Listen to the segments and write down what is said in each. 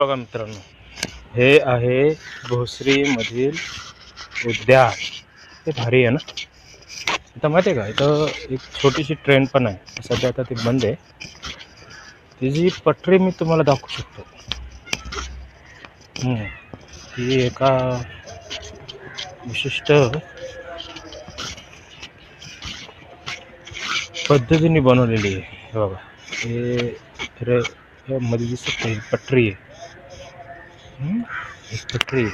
बघा मित्रांनो, हे आहे भोसरी मधील उद्यान. ते भारी आहे ना. आता माहिती आहे का, इथं एक छोटीशी ट्रेन पण आहे. सध्या आता ती बंद आहे. तिची पटरी मी तुम्हाला दाखवू शकतो. ती एका विशिष्ट पद्धतीने बनवलेली आहे. हे बघा, हे मध्ये दिसत आहे पटरी आहे. पटरी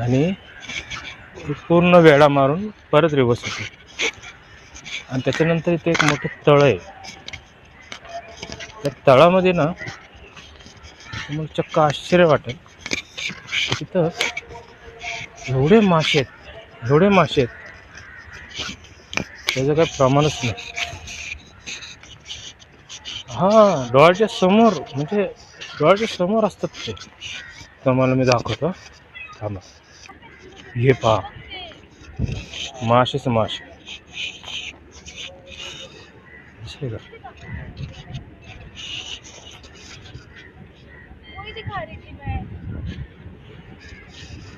आणि पूर्ण वेळा मारून परत रिवर्स होते. आणि त्याच्यानंतर इथे एक मोठं तळ आहे. त्या तळामध्ये ना तुम्हाला चक्क आश्चर्य वाटेल, तिथं एवढे मासे आहेत, त्याचं काही प्रमाणच नाही. डोळ्याच्या समोर असतात ते. तुम्हाला मी दाखवतो, थांबा. हे पहा, मासे दिसले का?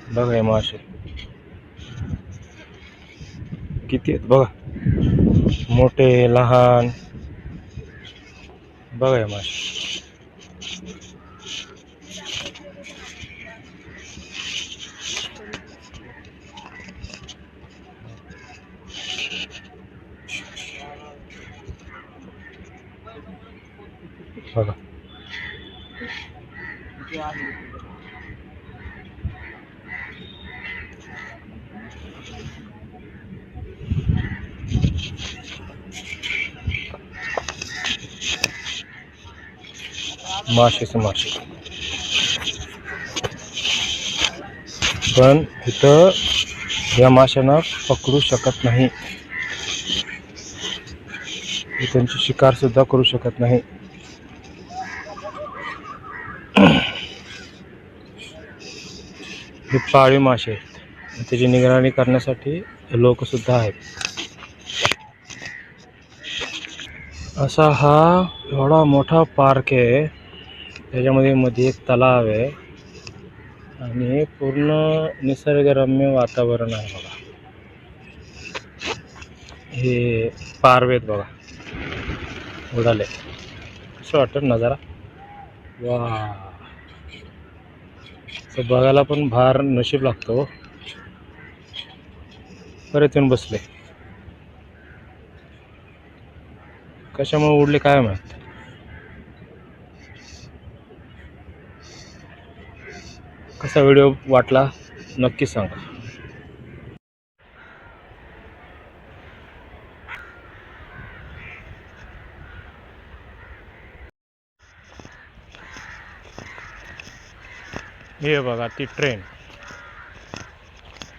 बघा हे मासे किती आहेत बघा, मोठे लहान. बघा हे मासे. बघा, मासे पण इथं या माशांना पकडू शकत नाही. त्यांची शिकार सुद्धा करू शकत नाही. हे पाळीव मासे आहेत. त्याची निगराणी करण्यासाठी लोक सुद्धा आहेत. असा हा एवढा मोठा पार्क आहे. त्याच्यामध्ये मध्ये एक तलाव आहे आणि पूर्ण निसर्गरम्य वातावरण आहे. बघा, हे पारवे आहेत बघा, उडाले. असं वाटतं नजारा. वा, तर बघायला पण फार नशीब लागतो. परत येऊन बसले. कशामुळे उडले काय माहित. कसा व्हिडिओ वाटला नक्की सांगा. हे बघा ती ट्रेन,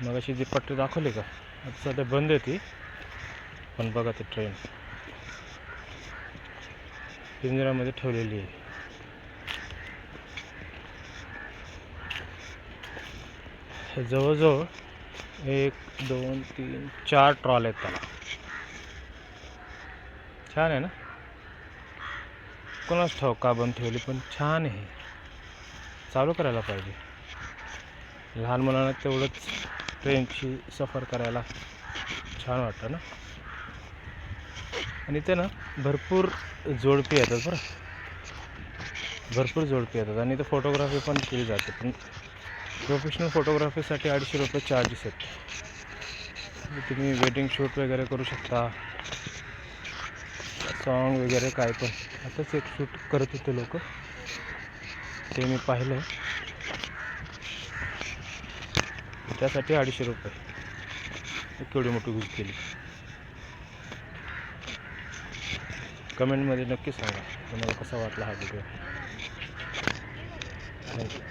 मग अशी ती पट्टी दाखवली का, आता सध्या बंद आहे ती. पण बघा ती ट्रेन पिंजऱ्यामध्ये ठेवलेली आहे. जवळजवळ 1 2 3 4 ट्रॉल आहेत त्याला. छान आहे ना. कोणाच ठाऊक का बंद ठेवली, पण छान आहे. चालू करायला पाहिजे. लहान मुलांना तेवढंच ट्रेनची सफर करायला छान वाटतं ना. आणि ते ना भरपूर जोडपी येतात बरं, आणि इथं फोटोग्राफी पण केली जाते. पण प्रोफेशनल फोटोग्राफीसाठी 250 रुपये चार्जेस आहेत. तुम्ही वेडिंग शूट वगैरे करू शकता, सॉन्ग वगैरे काय पण. आताच एक शूट करत होते लोक, ते मी पाहिलं. त्यासाठी 250 रुपये. केवढी मोठी गोष्ट केली. कमेंटमध्ये नक्की सांगा तुम्हाला कसा वाटला हा व्हिडिओ. थँक्यू.